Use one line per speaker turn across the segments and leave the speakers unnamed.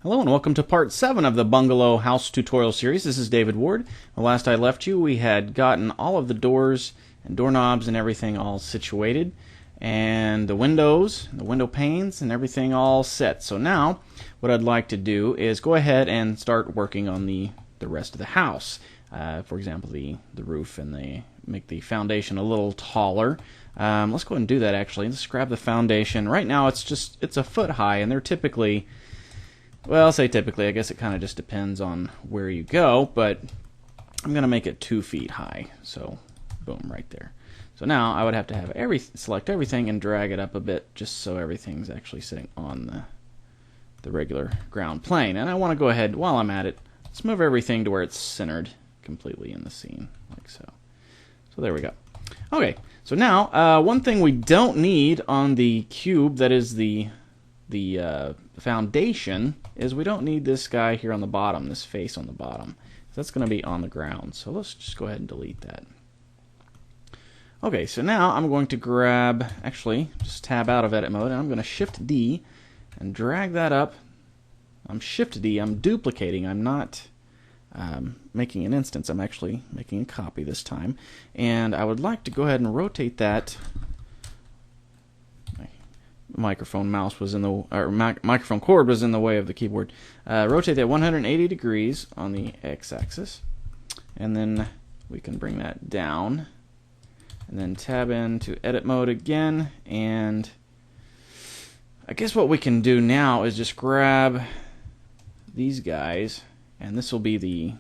Hello and welcome to part 7 of the Bungalow house tutorial series. This is David Ward. The last I left you, we had gotten all of the doors and doorknobs and everything all situated, and the windows, the window panes and everything all set. So now what I'd like to do is go ahead and start working on the rest of the house. For example, the roof, and make the foundation a little taller. Let's go ahead and do that actually. Let's grab the foundation. Right now it's a foot high, and they're typically, well, I'll say typically, I guess it kind of just depends on where you go, but I'm going to make it 2 feet high. So, boom, right there. So now I would have to have select everything and drag it up a bit just so everything's actually sitting on the regular ground plane. And I want to go ahead, while I'm at it, let's move everything to where it's centered completely in the scene, like so. So there we go. Okay, so now one thing we don't need on the cube that is the foundation is we don't need this guy here on the bottom, this face on the bottom. That's going to be on the ground. So let's just go ahead and delete that. Okay, so now I'm going to grab, actually, just tab out of edit mode, and I'm going to Shift D and drag that up. I'm Shift D, I'm duplicating, I'm not making an instance, I'm actually making a copy this time. And I would like to go ahead and rotate that. Microphone cord was in the way of the keyboard. Rotate that 180 degrees on the x-axis, and then we can bring that down, and then tab into edit mode again. And I guess what we can do now is just grab these guys, and this will be the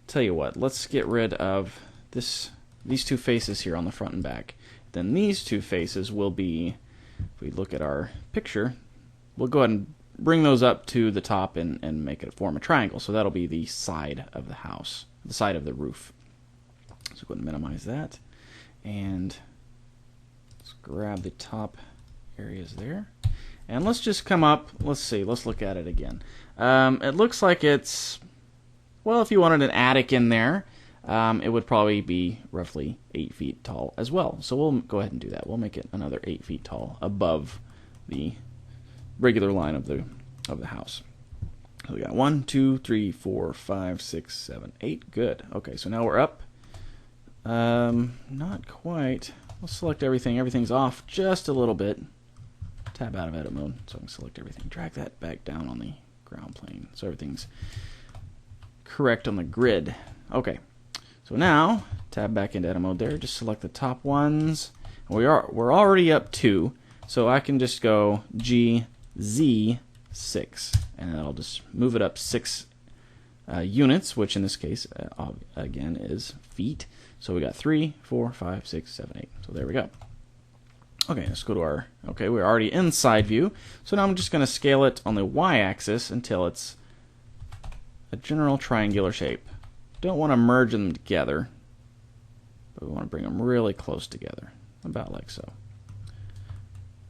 tell you what, let's get rid of these 2 faces here on the front and back. Then these 2 faces will be, if we look at our picture, we'll go ahead and bring those up to the top and make it form a triangle. So that'll be the side of the house, the side of the roof. So go ahead and minimize that. And let's grab the top areas there. And let's just come up, let's look at it again. It looks like it's, well, if you wanted an attic in there, it would probably be roughly 8 feet tall as well. So we'll go ahead and do that. We'll make it another 8 feet tall above the regular line of the house. So we got 1, 2, 3, 4, 5, 6, 7, 8. Good. Okay, so now we're up. Not quite. We'll select everything. Everything's off just a little bit. Tab out of edit mode so I can select everything. Drag that back down on the ground plane so everything's correct on the grid. Okay. So now, tab back into edit mode there, just select the top ones. We're already up 2, so I can just go G, Z, 6, and that'll just move it up 6 units, which in this case, again, is feet. So we got 3, 4, 5, 6, 7, 8. So there we go. Okay, let's go to our, okay, we're already in side view. So now I'm just going to scale it on the y-axis until it's a general triangular shape. Don't want to merge them together, but we want to bring them really close together, about like so.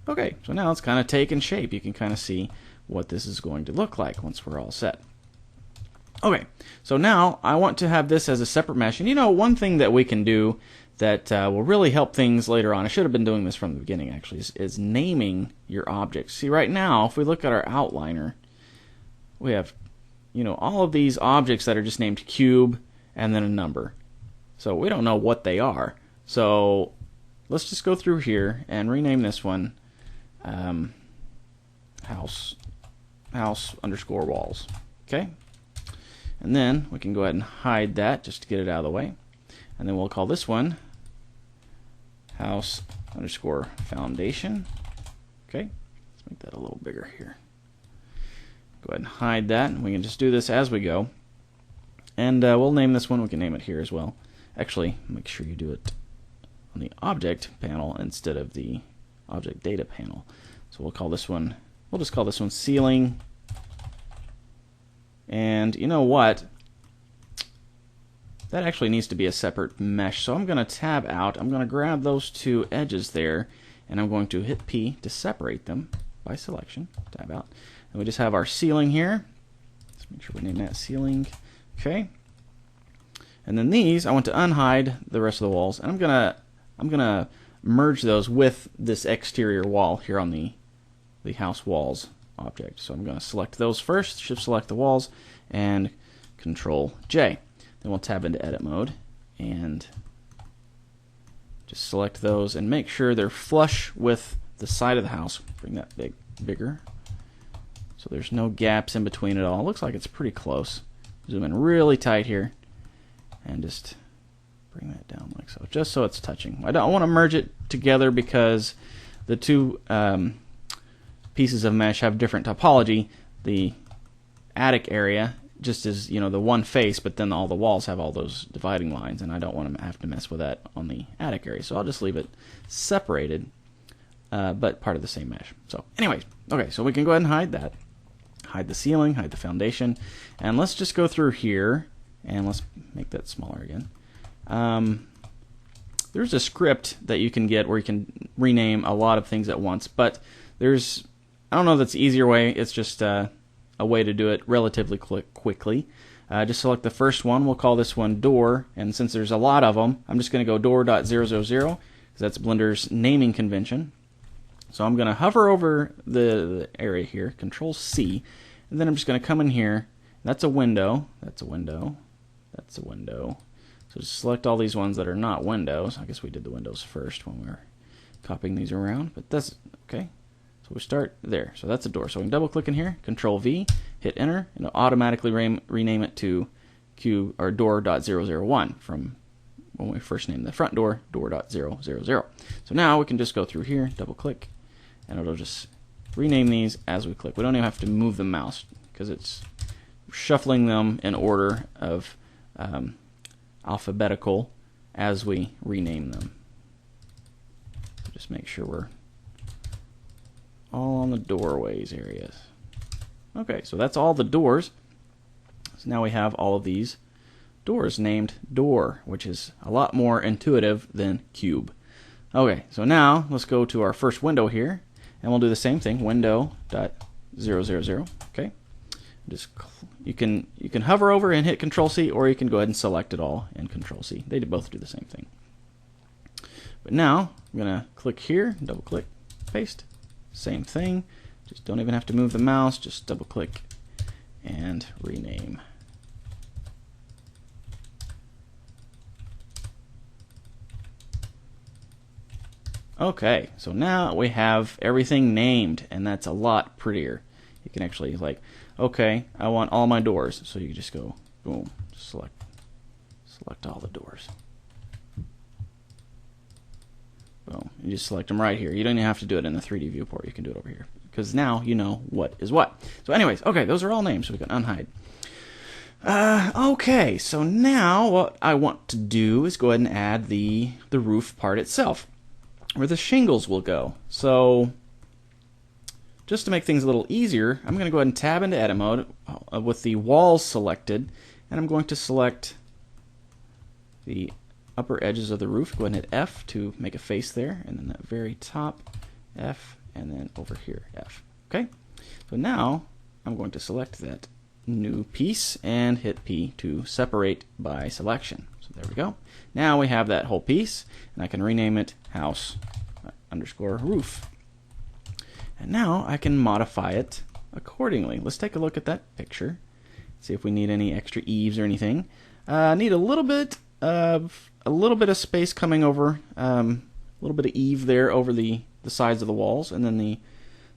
Okay, so now it's kind of taken shape. You can kind of see what this is going to look like once we're all set. Okay, so now I want to have this as a separate mesh. And you know, one thing that we can do that will really help things later on, I should have been doing this from the beginning actually, is naming your objects. See, right now, if we look at our outliner, we have, you know, all of these objects that are just named cube and then a number. So we don't know what they are. So let's just go through here and rename this one house underscore walls. Okay? And then we can go ahead and hide that just to get it out of the way. And then we'll call this one house underscore foundation. Okay? Let's make that a little bigger here. Go ahead and hide that. We can just do this as we go. And we'll name this one. We can name it here as well. Actually, make sure you do it on the object panel instead of the object data panel. So we'll call this one, we'll just call this one ceiling. And you know what? That actually needs to be a separate mesh. So I'm going to tab out. I'm going to grab those 2 edges there, and I'm going to hit P to separate them by selection. Tab out. And we just have our ceiling here. Let's make sure we name that ceiling. Okay. And then these, I want to unhide the rest of the walls, and I'm gonna merge those with this exterior wall here on the house walls object. So I'm going to select those first, shift select the walls, and Control J. Then we'll tab into edit mode and just select those and make sure they're flush with the side of the house. Bring that bigger so there's no gaps in between at all. It looks like it's pretty close. Zoom in really tight here and just bring that down like so, just so it's touching. I don't want to merge it together because the two pieces of mesh have different topology. The attic area just is, you know, the one face, but then all the walls have all those dividing lines, and I don't want to have to mess with that on the attic area. So I'll just leave it separated, but part of the same mesh. So anyways, okay, so we can go ahead and hide that. Hide the ceiling, hide the foundation, and let's just go through here, and let's make that smaller again. There's a script that you can get where you can rename a lot of things at once, but there's, I don't know if that's the easier way. It's just a way to do it relatively quickly. Just select the first one. We'll call this one door, and since there's a lot of them, I'm just going to go door.000 because that's Blender's naming convention. So I'm going to hover over the area here, Control C, and then I'm just going to come in here. That's a window. That's a window. That's a window. So just select all these ones that are not windows. I guess we did the windows first when we were copying these around, but that's okay. So we start there. So that's a door. So we can double click in here, Control V, hit enter, and it'll automatically rename it to Q or door.001 from when we first named the front door, door.000. So now we can just go through here, double click, and it'll just rename these as we click. We don't even have to move the mouse because it's shuffling them in order of alphabetical as we rename them. Just make sure we're all on the doorways areas. Okay, so that's all the doors. So now we have all of these doors named door, which is a lot more intuitive than cube. Okay, so now let's go to our first window here, and we'll do the same thing, window.000. Okay, just you can hover over and hit Control C, or you can go ahead and select it all and Control C. They both do the same thing. But now I'm gonna click here, double click, paste, same thing. Just don't even have to move the mouse. Just double click and rename. Okay, so now we have everything named, and that's a lot prettier. You can actually, like, okay, I want all my doors. So you just go, boom, select all the doors. Boom, you just select them right here. You don't even have to do it in the 3D viewport. You can do it over here because now you know what is what. So anyways, okay, those are all names, so we can unhide. Okay, so now what I want to do is go ahead and add the roof part itself, where the shingles will go. So just to make things a little easier, I'm going to go ahead and tab into edit mode with the walls selected, and I'm going to select the upper edges of the roof. Go ahead and hit F to make a face there, and then that very top, F, and then over here, F. Okay, so now I'm going to select that new piece and hit P to separate by selection. So there we go. Now we have that whole piece, and I can rename it house underscore roof. And now I can modify it accordingly. Let's take a look at that picture, see if we need any extra eaves or anything. Need a little bit of space coming over, a little bit of eave there over the sides of the walls, and then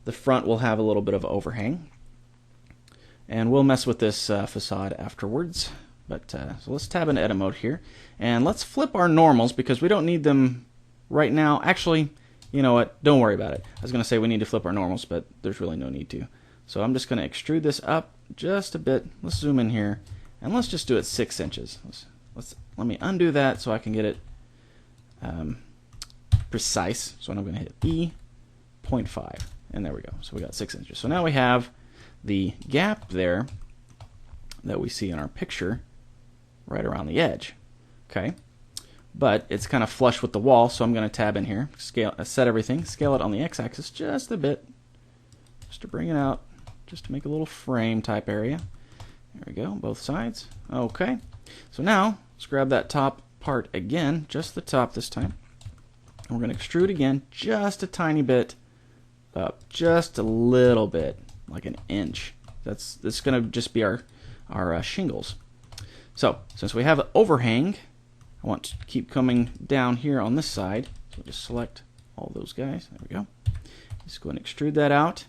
the front will have a little bit of overhang. And we'll mess with this facade afterwards. But so let's tab into edit mode here, and let's flip our normals because we don't need them right now. Actually, you know what? Don't worry about it. I was going to say we need to flip our normals, but there's really no need to. So I'm just going to extrude this up just a bit. Let's zoom in here, and let's just do it 6 inches. Let me undo that so I can get it precise. So I'm going to hit E.5, and there we go. So we got 6 inches. So now we have the gap there that we see in our picture right around the edge. Okay, but it's kind of flush with the wall, so I'm going to tab in here, set everything, scale it on the x-axis just a bit, just to bring it out, just to make a little frame type area. There we go, both sides. Okay, so now let's grab that top part again, just the top this time. And we're going to extrude again just a tiny bit up, just a little bit, like an inch. That's going to just be our shingles. So since we have an overhang, I want to keep coming down here on this side. So just select all those guys. There we go. Just go ahead and extrude that out.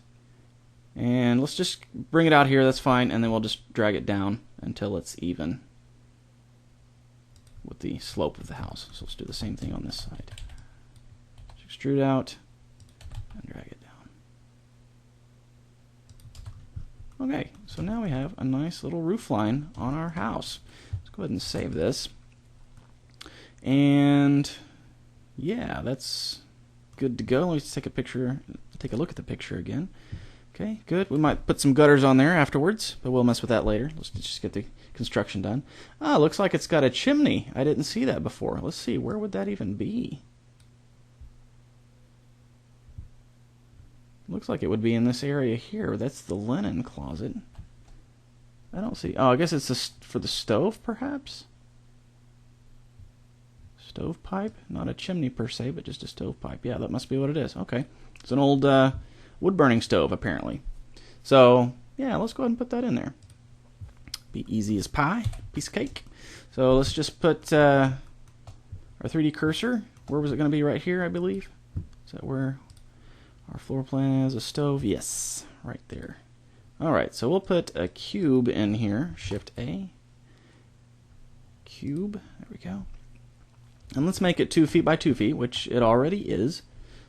And let's just bring it out here. That's fine. And then we'll just drag it down until it's even with the slope of the house. So let's do the same thing on this side. Just extrude out and drag it down. Okay, so now we have a nice little roof line on our house. Let's go ahead and save this. And yeah, that's good to go. Let's take a look at the picture again. Okay, good. We might put some gutters on there afterwards, but we'll mess with that later. Let's just get the construction done. Ah, looks like it's got a chimney. I didn't see that before. Let's see, where would that even be? Looks like it would be in this area here. That's the linen closet. I don't see. Oh, I guess it's for the stove, perhaps? Stovepipe? Not a chimney per se, but just a stovepipe. Yeah, that must be what it is. Okay. It's an old wood-burning stove, apparently. So, yeah, let's go ahead and put that in there. Be easy as pie. Piece of cake. So let's just put our 3D cursor. Where was it going to be? Right here, I believe. Is that where our floor plan has a stove? Yes, right there. Alright, so we'll put a cube in here. Shift A. Cube. There we go. And let's make it 2 feet by 2 feet, which it already is.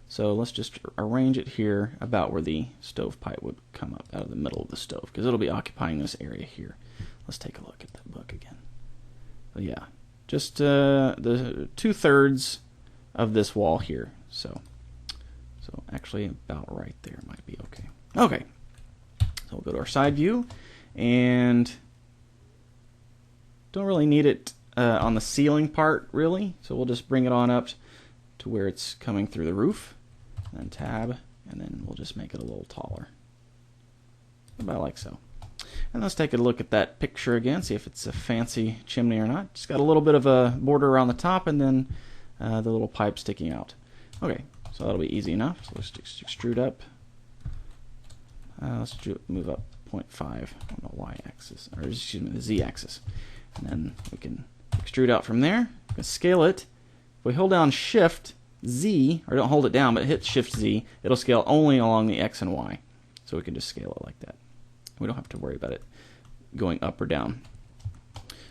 So let's just arrange it here about where the stovepipe would come up out of the middle of the stove, because it'll be occupying this area here. Let's take a look at that book again. So yeah, just the 2/3 of this wall here. So actually about right there might be okay. Okay, so we'll go to our side view, and don't really need it on the ceiling part, really. So we'll just bring it on up to where it's coming through the roof. And then tab, and then we'll just make it a little taller. About like so. And let's take a look at that picture again, see if it's a fancy chimney or not. Just got a little bit of a border around the top, and then the little pipe sticking out. Okay, so that'll be easy enough. So let's just extrude up. Let's move up 0.5 on the y-axis, or excuse me, the z-axis. And then we can extrude out from there. We can scale it. If we hold down Shift Z, or don't hold it down, but hit Shift Z, it'll scale only along the X and Y. So we can just scale it like that. We don't have to worry about it going up or down.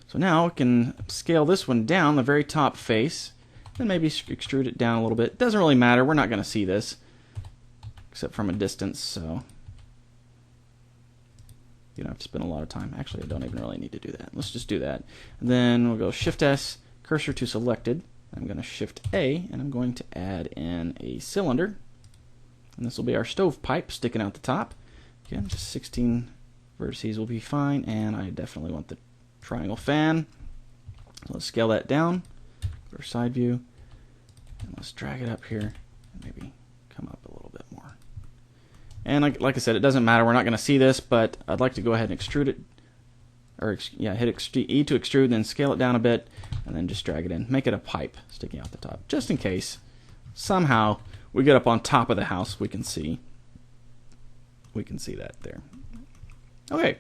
So now we can scale this one down, the very top face, and maybe extrude it down a little bit. It doesn't really matter. We're not going to see this, except from a distance, so you don't have to spend a lot of time. Actually, I don't even really need to do that. Let's just do that. And then we'll go Shift S, cursor to selected. I'm going to Shift A, and I'm going to add in a cylinder. And this will be our stovepipe sticking out the top. Again, just 16 vertices will be fine, and I definitely want the triangle fan. So let's scale that down. Go to our side view, and let's drag it up here, and maybe come up a little bit more. And like I said, it doesn't matter. We're not going to see this, but I'd like to go ahead and extrude it. Or yeah, hit E to extrude, then scale it down a bit, and then just drag it in. Make it a pipe sticking out the top, just in case somehow we get up on top of the house. We can see that there. Okay,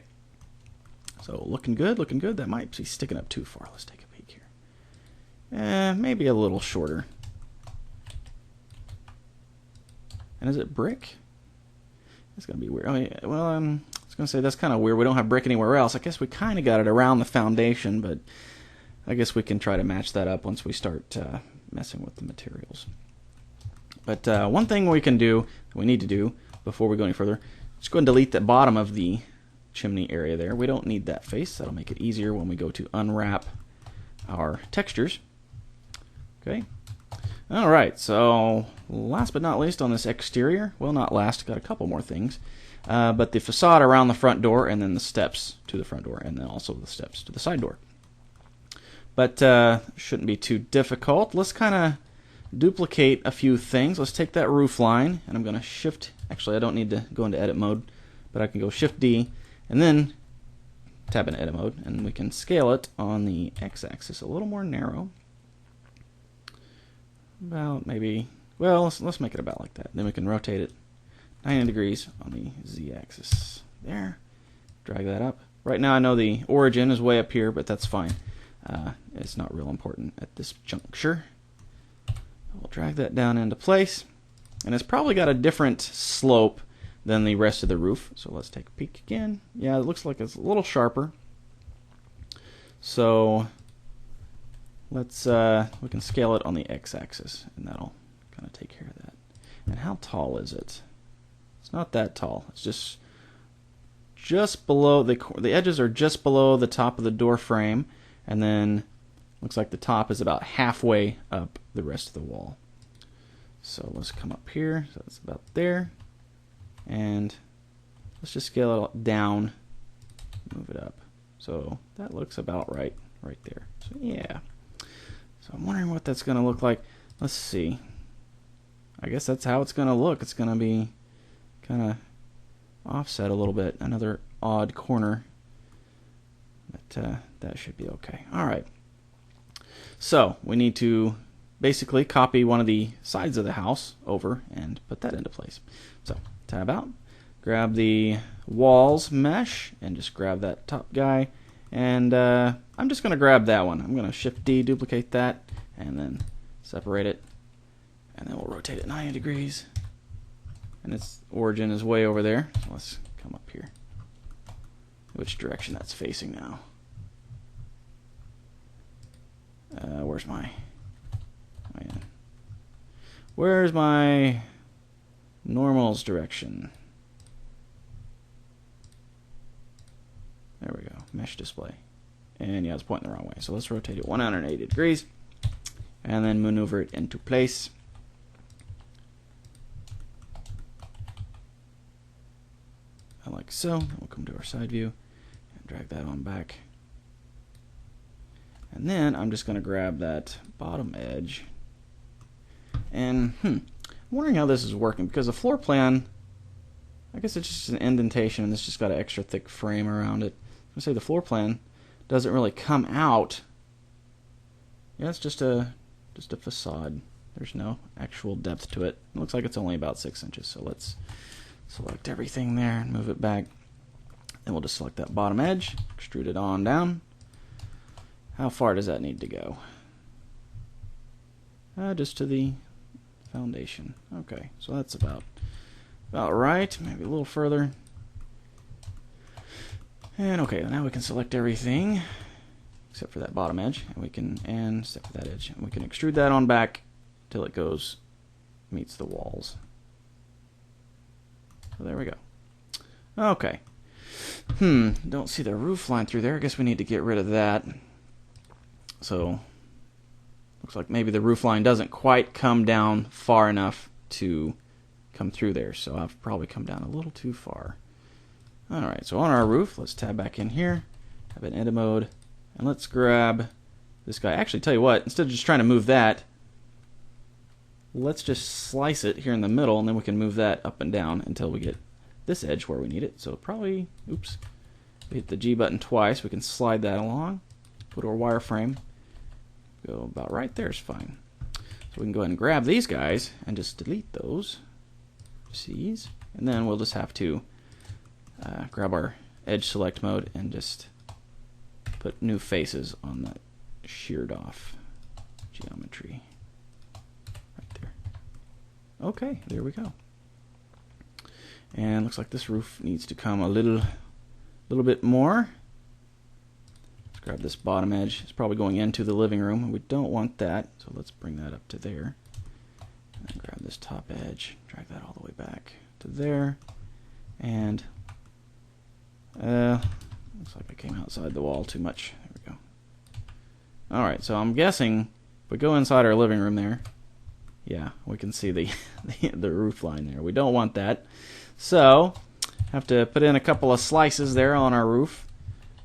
so looking good, looking good. That might be sticking up too far. Let's take a peek here. Maybe a little shorter. And is it brick? It's gonna be weird. Oh yeah. Well, I was gonna say that's kind of weird. We don't have brick anywhere else. I guess we kind of got it around the foundation, but I guess we can try to match that up once we start messing with the materials. But one thing we can do, we need to do before we go any further, just go and delete the bottom of the chimney area there. We don't need that face. That'll make it easier when we go to unwrap our textures. Okay. All right. So last but not least on this exterior, well, not last, got a couple more things. But the facade around the front door, and then the steps to the front door, and then also the steps to the side door. But shouldn't be too difficult. Let's kind of duplicate a few things. Let's take that roof line, and I'm going to shift. Actually, I don't need to go into edit mode, but I can go Shift D, and then tab into edit mode, and we can scale it on the x-axis a little more narrow. About maybe, well, let's make it about like that. Then we can rotate it 90 degrees on the z-axis. There. Drag that up. Right now I know the origin is way up here, but that's fine. It's not real important at this juncture. We'll drag that down into place. And it's probably got a different slope than the rest of the roof. So let's take a peek again. Yeah, it looks like it's a little sharper. So let's we can scale it on the x-axis, and that'll kind of take care of that. And how tall is it? It's not that tall. It's just below the edges are just below the top of the door frame, and then looks like the top is about halfway up the rest of the wall. So let's come up here. So it's about there, and let's just scale it down, move it up. So that looks about right there. So yeah. So I'm wondering what that's going to look like. Let's see. I guess that's how it's going to look. It's going to be kind of offset a little bit. Another odd corner. But that should be okay. All right. So we need to basically copy one of the sides of the house over and put that into place. So tab out. Grab the walls mesh and just grab that top guy. And I'm just going to grab that one. I'm going to Shift D, duplicate that, and then separate it. And then we'll rotate it 90 degrees. And its origin is way over there. So let's come up here. Which direction that's facing now? Where's my... Oh, yeah. Where's my normals direction? There we go. Mesh display. And yeah, it's pointing the wrong way. So let's rotate it 180 degrees. And then maneuver it into place. Like so. We'll come to our side view and drag that on back. And then I'm just going to grab that bottom edge. And I'm wondering how this is working, because the floor plan, I guess it's just an indentation and it's just got an extra thick frame around it. I'm going to say the floor plan doesn't really come out. Yeah, it's just a facade. There's no actual depth to it. It looks like it's only about 6 inches. So let's select everything there and move it back. Then we'll just select that bottom edge, extrude it on down. How far does that need to go? Just to the foundation. Okay, so that's about right. Maybe a little further. And okay, now we can select everything except for that bottom edge, and we can except for that edge, and we can extrude that on back till it meets the walls. So there we go. Okay. Don't see the roof line through there. I guess we need to get rid of that. So looks like maybe the roof line doesn't quite come down far enough to come through there. So I've probably come down a little too far. Alright, so on our roof, let's tab back in here, have an edit mode, and let's grab this guy. Actually, tell you what, instead of just trying to move that, let's just slice it here in the middle, and then we can move that up and down until we get this edge where we need it. So probably, oops, we hit the G button twice. We can slide that along, put our wireframe, go about right there is fine. So we can go ahead and grab these guys and just delete those C's, and then we'll just have to grab our edge select mode and just put new faces on that sheared off geometry right there. Okay, there we go. And looks like this roof needs to come a little bit more. Let's grab this bottom edge. It's probably going into the living room, and we don't want that, so let's bring that up to there. And then grab this top edge, drag that all the way back to there, and looks like I came outside the wall too much. There we go. Alright, so I'm guessing if we go inside our living room there, yeah, we can see the roof line there. We don't want that. So, have to put in a couple of slices there on our roof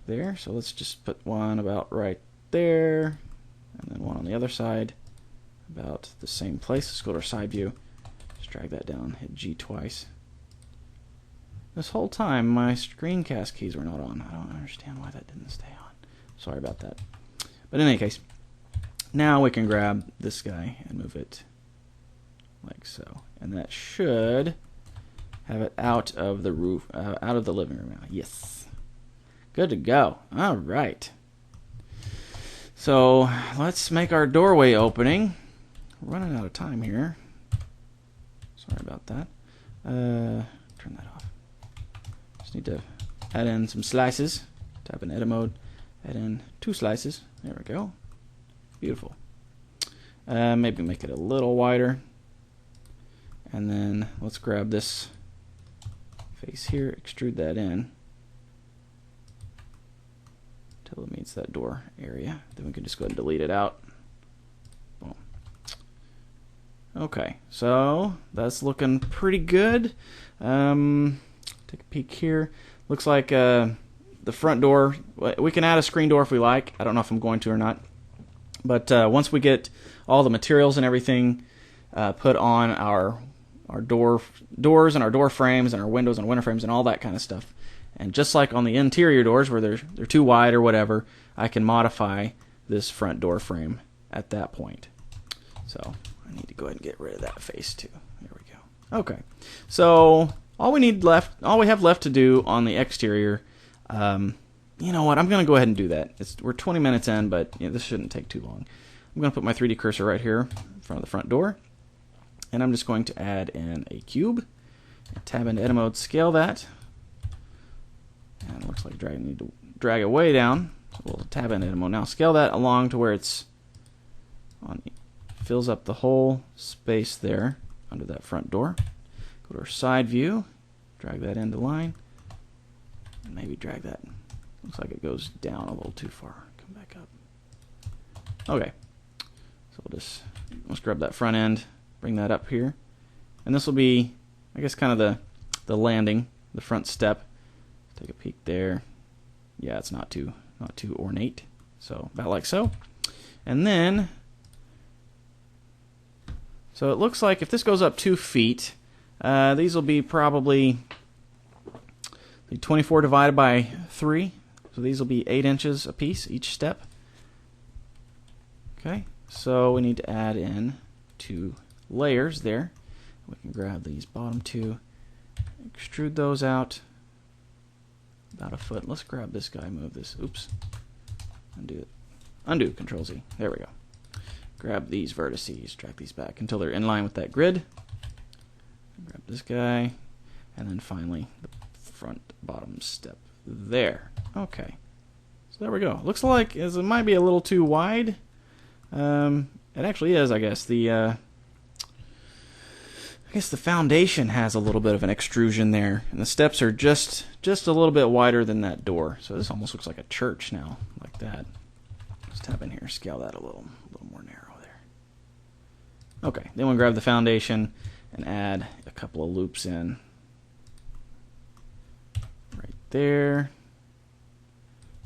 there. So let's just put one about right there, and then one on the other side about the same place. Let's go to our side view. Just drag that down, hit G twice. This whole time my screencast keys were not on. I don't understand why that didn't stay on. Sorry about that. But in any case, now we can grab this guy and move it like so. And that should have it out of the roof, out of the living room now. Yes. Good to go. All right. So let's make our doorway opening. We're running out of time here. Sorry about that. Turn that off. Just need to add in some slices. Tap in edit mode. Add in 2 slices. There we go. Beautiful. Maybe make it a little wider. And then let's grab this face here, extrude that in until it meets that door area. Then we can just go ahead and delete it out. Boom. Okay, so that's looking pretty good. Take a peek here. Looks like the front door, we can add a screen door if we like. I don't know if I'm going to or not. But once we get all the materials and everything put on our doors and our door frames and our windows and window frames and all that kind of stuff, and just like on the interior doors where they're too wide or whatever, I can modify this front door frame at that point. So I need to go ahead and get rid of that face too. There we go. Okay, so all we have left to do on the exterior. You know what? I'm going to go ahead and do that. We're 20 minutes in, but this shouldn't take too long. I'm going to put my 3D cursor right here in front of the front door. And I'm just going to add in a cube. Tab into edit mode, scale that. And it looks like I need to drag it way down. So we'll tab into edit mode. Now scale that along to where it's fills up the whole space there under that front door. Go to our side view, drag that into line. And maybe drag that. Looks like it goes down a little too far. Come back up. Okay. So let's grab that front end, bring that up here. And this will be, I guess, kind of the landing, the front step. Take a peek there. Yeah, it's not too ornate. So about like so. And then, so it looks like if this goes up 2 feet, these will be probably 24 divided by 3. So these will be 8 inches a piece, each step. Okay, so we need to add in 2 layers there. We can grab these bottom 2, extrude those out about a foot. Let's grab this guy, move this. Oops. Undo it. Undo, Control Z. There we go. Grab these vertices, drag these back until they're in line with that grid. Grab this guy, and then finally the front bottom step there. Okay, so there we go. Looks like it might be a little too wide. It actually is, I guess. The foundation has a little bit of an extrusion there, and the steps are just a little bit wider than that door. So this almost looks like a church now, like that. Let's tap in here, scale that a little more narrow there. Okay, then we'll grab the foundation and add a couple of loops in. Right there.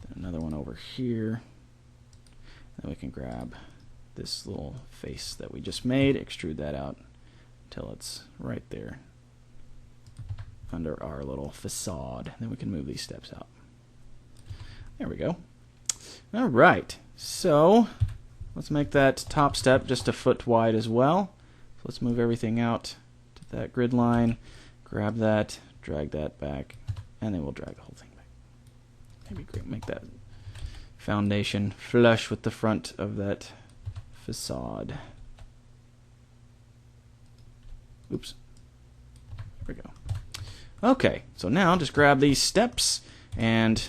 Then another one over here. Then we can grab this little face that we just made, extrude that out until it's right there under our little facade. Then we can move these steps out. There we go. All right, so let's make that top step just a foot wide as well. So let's move everything out to that grid line, grab that, drag that back, and then we'll drag the whole thing back. Maybe make that foundation flush with the front of that facade. Oops. There we go. Okay, so now just grab these steps and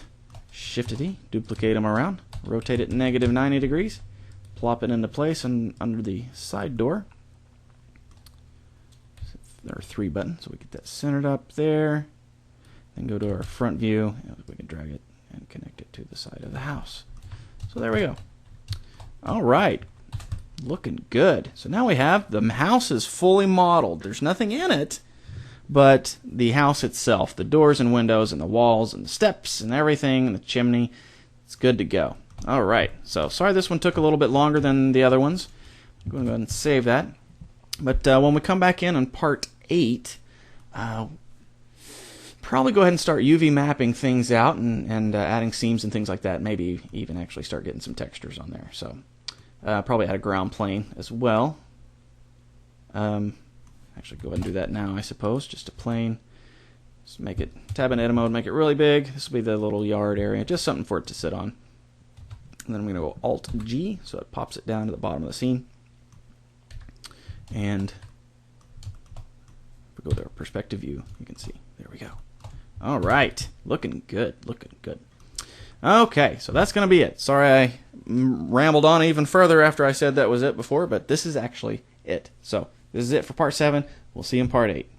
Shift-D, duplicate them around, rotate it -90 degrees, plop it into place and under the side door. There are 3 buttons, so we get that centered up there. Then go to our front view, and we can drag it and connect it to the side of the house. So there we go. All right, looking good. So now we have the house is fully modeled. There's nothing in it, but the house itself, the doors and windows and the walls and the steps and everything and the chimney, it's good to go. All right, so sorry this one took a little bit longer than the other ones. I'm going to go ahead and save that. But when we come back in on part 8, probably go ahead and start UV mapping things out and adding seams and things like that. Maybe even actually start getting some textures on there. So probably add a ground plane as well. Actually, go ahead and do that now, I suppose. Just a plane. Just make it, tab in edit mode, make it really big. This will be the little yard area, just something for it to sit on. And then I'm going to go Alt-G, so it pops it down to the bottom of the scene. And if we go to our perspective view, you can see. There we go. All right. Looking good. Looking good. Okay, so that's going to be it. Sorry I rambled on even further after I said that was it before, but this is actually it. So this is it for part 7. We'll see you in part 8.